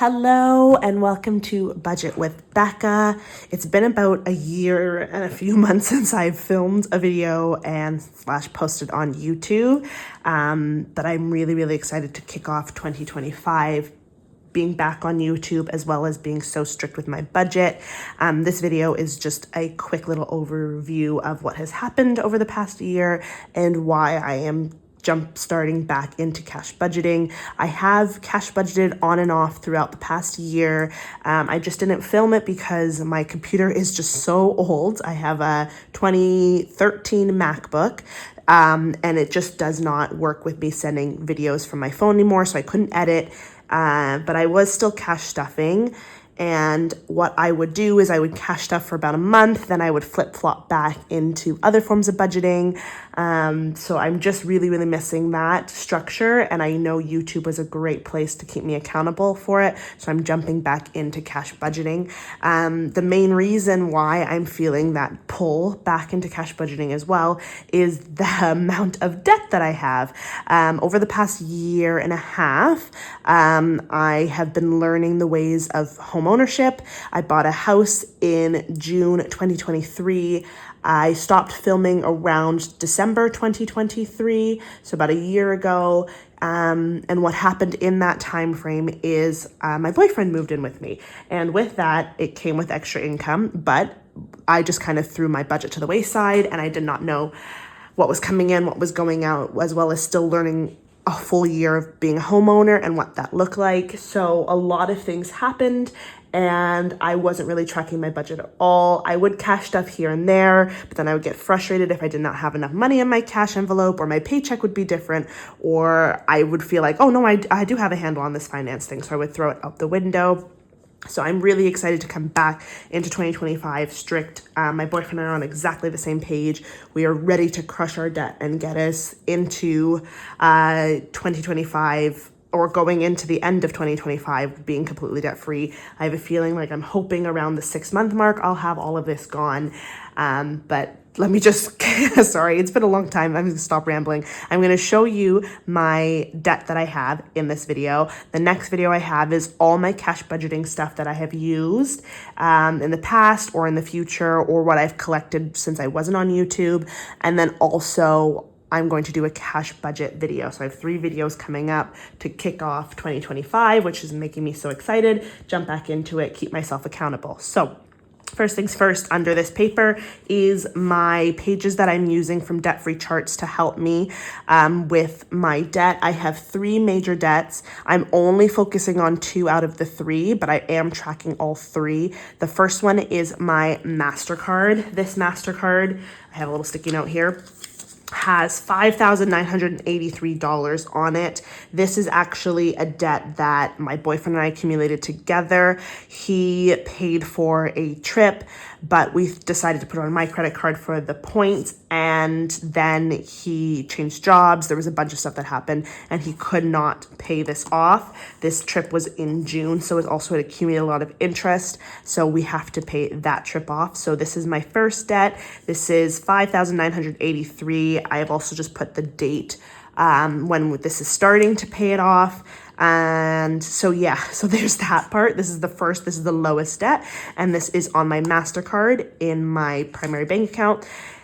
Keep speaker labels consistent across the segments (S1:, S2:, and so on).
S1: Hello and welcome to Budget with Becca. It's been about a year and a few months since I've filmed a video and / posted on YouTube, but I'm really excited to kick off 2025 being back on YouTube, as well as being so strict with my budget. This video is just a quick little overview of what has happened over the past year and why I am starting back into cash budgeting. I have cash budgeted on and off throughout the past year. I just didn't film it because my computer is just so old. I have a 2013 MacBook. And it just does not work with me sending videos from my phone anymore, so I couldn't edit. But I was still cash stuffing. And what I would do is I would cash stuff for about a month, then I would flip-flop back into other forms of budgeting. So I'm just really missing that structure. And I know YouTube was a great place to keep me accountable for it. So I'm jumping back into cash budgeting. The main reason why I'm feeling that pull back into cash budgeting as well is the amount of debt that I have. Over the past year and a half, I have been learning the ways of home ownership. I bought a house in June 2023. I stopped filming around December 2023, so about a year ago. And what happened in that time frame is my boyfriend moved in with me. And with that, it came with extra income, but I just kind of threw my budget to the wayside and I did not know what was coming in, what was going out, as well as still learning a full year of being a homeowner and what that looked like. So a lot of things happened and I wasn't really tracking my budget at all. I would cash stuff here and there, but then I would get frustrated if I did not have enough money in my cash envelope, or my paycheck would be different, or I would feel like, oh no, I do have a handle on this finance thing. So I would throw it out the window. So I'm really excited to come back into 2025 strict. My boyfriend and I are on exactly the same page. We are ready to crush our debt and get us into 2025, or going into the end of 2025 being completely debt free. I have a feeling like I'm hoping around the 6-month mark I'll have all of this gone. But let me just, sorry, it's been a long time. I'm going to stop rambling. I'm going to show you my debt that I have in this video. The next video I have is all my cash budgeting stuff that I have used in the past or in the future, or what I've collected since I wasn't on YouTube. And then also I'm going to do a cash budget video. So I have 3 videos coming up to kick off 2025, which is making me so excited. Jump back into it, keep myself accountable. So first things first, under this paper is my pages that I'm using from Debt Free Charts to help me with my debt. I have 3 major debts. I'm only focusing on 2 out of the 3, but I am tracking all 3. The first one is my MasterCard. This MasterCard, I have a little sticky note here, has $5,983 on it. This is actually a debt that my boyfriend and I accumulated together. He paid for a trip, but we decided to put it on my credit card for the points, and then he changed jobs. There was a bunch of stuff that happened and he could not pay this off. This trip was in June, so it also had accumulated a lot of interest, so we have to pay that trip off. So this is my first debt. This is $5,983. I have also just put the date when this is starting to pay it off. And so yeah, so there's that part. This is the lowest debt, and this is on my MasterCard in my primary bank account.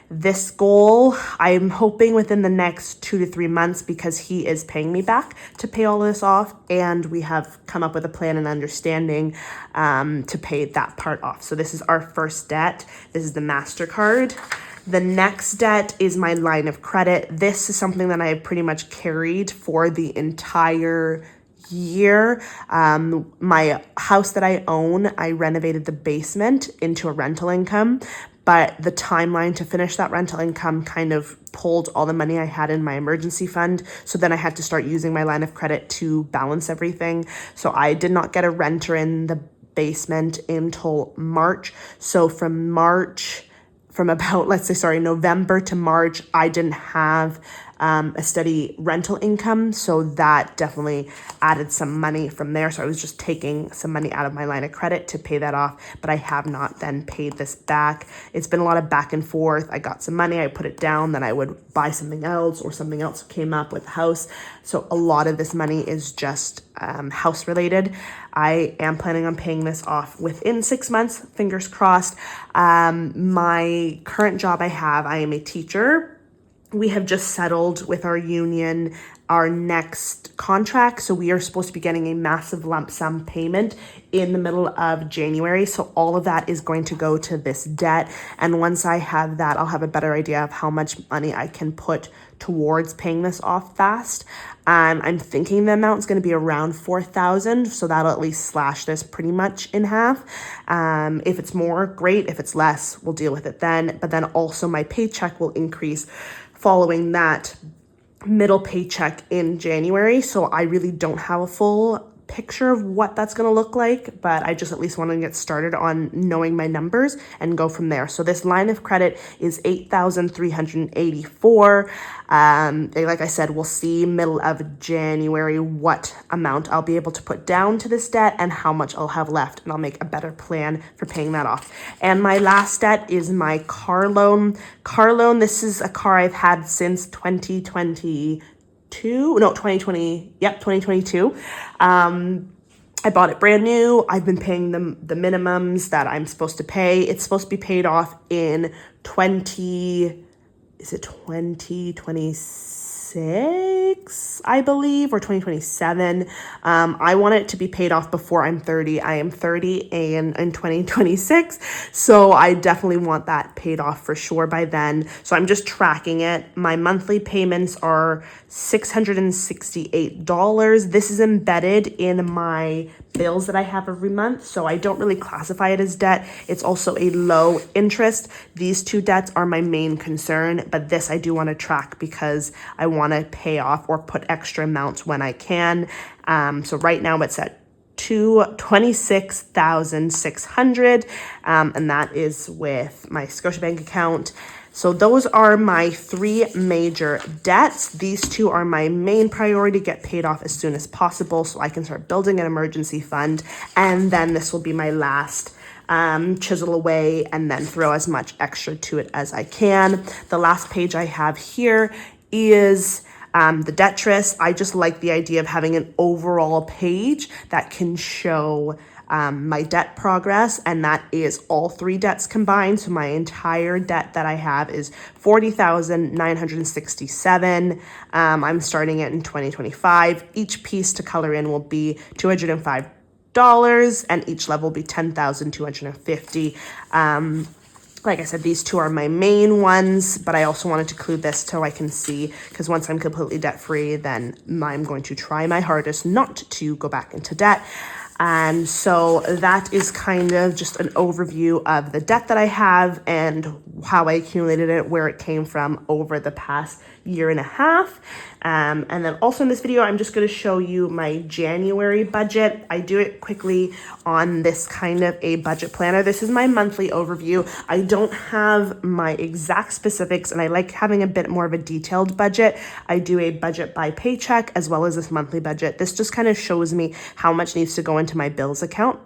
S1: This goal, I'm hoping within the next 2 to 3 months, because he is paying me back to pay all this off, and we have come up with a plan and understanding to pay that part off. So this is our first debt. This is the MasterCard. The next debt is my line of credit. This is something that I have pretty much carried for the entire year. My house that I own, I renovated the basement into a rental income, but the timeline to finish that rental income kind of pulled all the money I had in my emergency fund. So then I had to start using my line of credit to balance everything. So I did not get a renter in the basement until March. So from about, November to March, I didn't have a steady rental income. So that definitely added some money from there. So I was just taking some money out of my line of credit to pay that off, but I have not then paid this back. It's been a lot of back and forth. I got some money, I put it down, then I would buy something else, or something else came up with the house. So a lot of this money is just house related. I am planning on paying this off within 6 months, fingers crossed. My current job I am a teacher. We have just settled with our union our next contract. So we are supposed to be getting a massive lump sum payment in the middle of January. So all of that is going to go to this debt. And once I have that, I'll have a better idea of how much money I can put towards paying this off fast. I'm thinking the amount is going to be around $4,000, so that'll at least slash this pretty much in half. If it's more, great. If it's less, we'll deal with it then. But then also my paycheck will increase following that middle paycheck in January. So I really don't have a full picture of what that's going to look like, but I just at least want to get started on knowing my numbers and go from there. So this line of credit is $8,384. Like I said, we'll see middle of January what amount I'll be able to put down to this debt and how much I'll have left, and I'll make a better plan for paying that off. And my last debt is my car loan. This is a car I've had since 2022. 2022. I bought it brand new. I've been paying the minimums that I'm supposed to pay. It's supposed to be paid off in 2026, I believe, or 2027. I want it to be paid off before I'm 30. I am 30 in 2026, so I definitely want that paid off for sure by then. So I'm just tracking it. My monthly payments are $668. This is embedded in my bills that I have every month, so I don't really classify it as debt. It's also a low interest. These two debts are my main concern, but this I do want to track because I want to pay off or put extra amounts when I can. So right now it's at $26,600, and that is with my Scotiabank account. So those are my three major debts. These two are my main priority to get paid off as soon as possible so I can start building an emergency fund. And then this will be my last chisel away and then throw as much extra to it as I can. The last page I have here is the debt trist. I just like the idea of having an overall page that can show my debt progress, and that is all three debts combined. So my entire debt that I have is $40,967. I'm starting it in 2025. Each piece to color in will be $205, and each level will be $10,250. Like I said, these two are my main ones, but I also wanted to include this so I can see, because once I'm completely debt free, then I'm going to try my hardest not to go back into debt. And so that is kind of just an overview of the debt that I have and how I accumulated it, where it came from over the past year and a half. And then also in this video, I'm just going to show you my January budget. I do it quickly on this kind of a budget planner. This is my monthly overview. I don't have my exact specifics, and I like having a bit more of a detailed budget. I do a budget by paycheck as well as this monthly budget. This just kind of shows me how much needs to go into my bills account.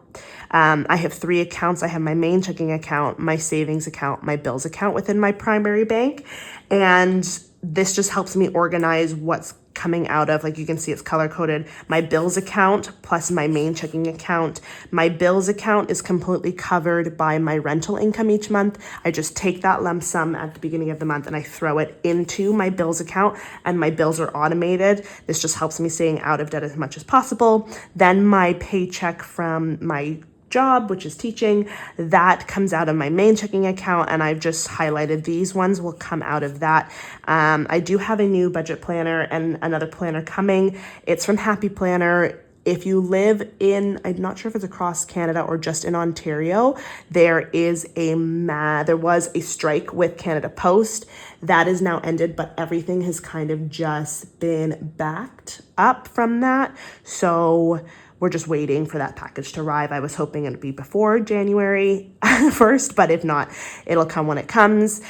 S1: I have three accounts. I have my main checking account, my savings account, my bills account within my primary bank. And this just helps me organize what's coming out of, like you can see it's color coded, my bills account plus my main checking account. My bills account is completely covered by my rental income each month. I just take that lump sum at the beginning of the month and I throw it into my bills account, and my bills are automated. This just helps me staying out of debt as much as possible. Then my paycheck from my job, which is teaching, that comes out of my main checking account, and I've just highlighted these ones will come out of that. I do have a new budget planner and another planner coming. It's from Happy Planner. If you live in, I'm not sure if it's across Canada or just in Ontario, there was a strike with Canada Post. That is now ended, but everything has kind of just been backed up from that. So we're just waiting for that package to arrive. I was hoping it'd be before January 1st, but if not, it'll come when it comes.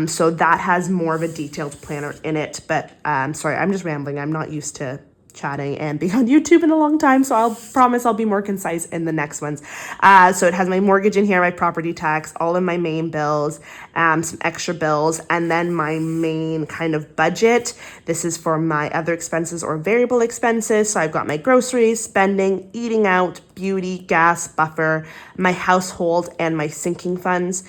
S1: So that has more of a detailed planner in it. But sorry, I'm just rambling. I'm not used to chatting and being on YouTube in a long time, so I'll promise I'll be more concise in the next ones. So it has my mortgage in here, my property tax, all of my main bills, some extra bills, and then my main kind of budget. This is for my other expenses or variable expenses. So I've got my groceries, spending, eating out, beauty, gas, buffer, my household, and my sinking funds.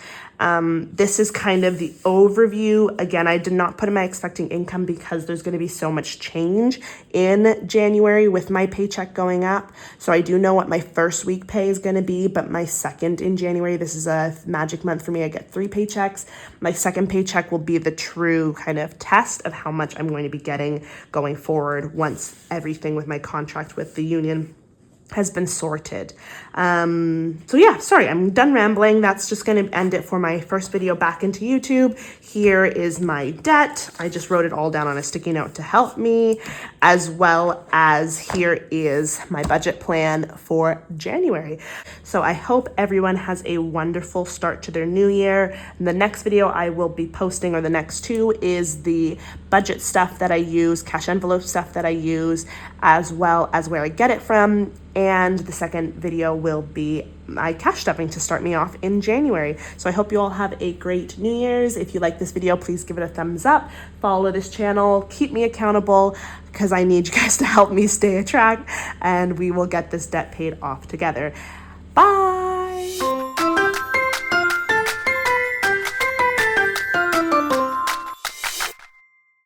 S1: This is kind of the overview. Again, I did not put in my expecting income because there's going to be so much change in January with my paycheck going up. So I do know what my first week pay is going to be, but my second in January, this is a magic month for me. I get 3 paychecks. My second paycheck will be the true kind of test of how much I'm going to be getting going forward once everything with my contract with the union has been sorted. So yeah, sorry, I'm done rambling. That's just going to end it for my first video back into YouTube. Here is my debt. I just wrote it all down on a sticky note to help me, as well as here is my budget plan for January. So I hope everyone has a wonderful start to their new year. And the next video I will be posting, or the next 2, is the budget stuff that I use, cash envelope stuff that I use, as well as where I get it from. And the second video will be my cash stuffing to start me off in January. So I hope you all have a great New Year's. If you like this video, please give it a thumbs up. Follow this channel. Keep me accountable because I need you guys to help me stay on track. And we will get this debt paid off together. Bye.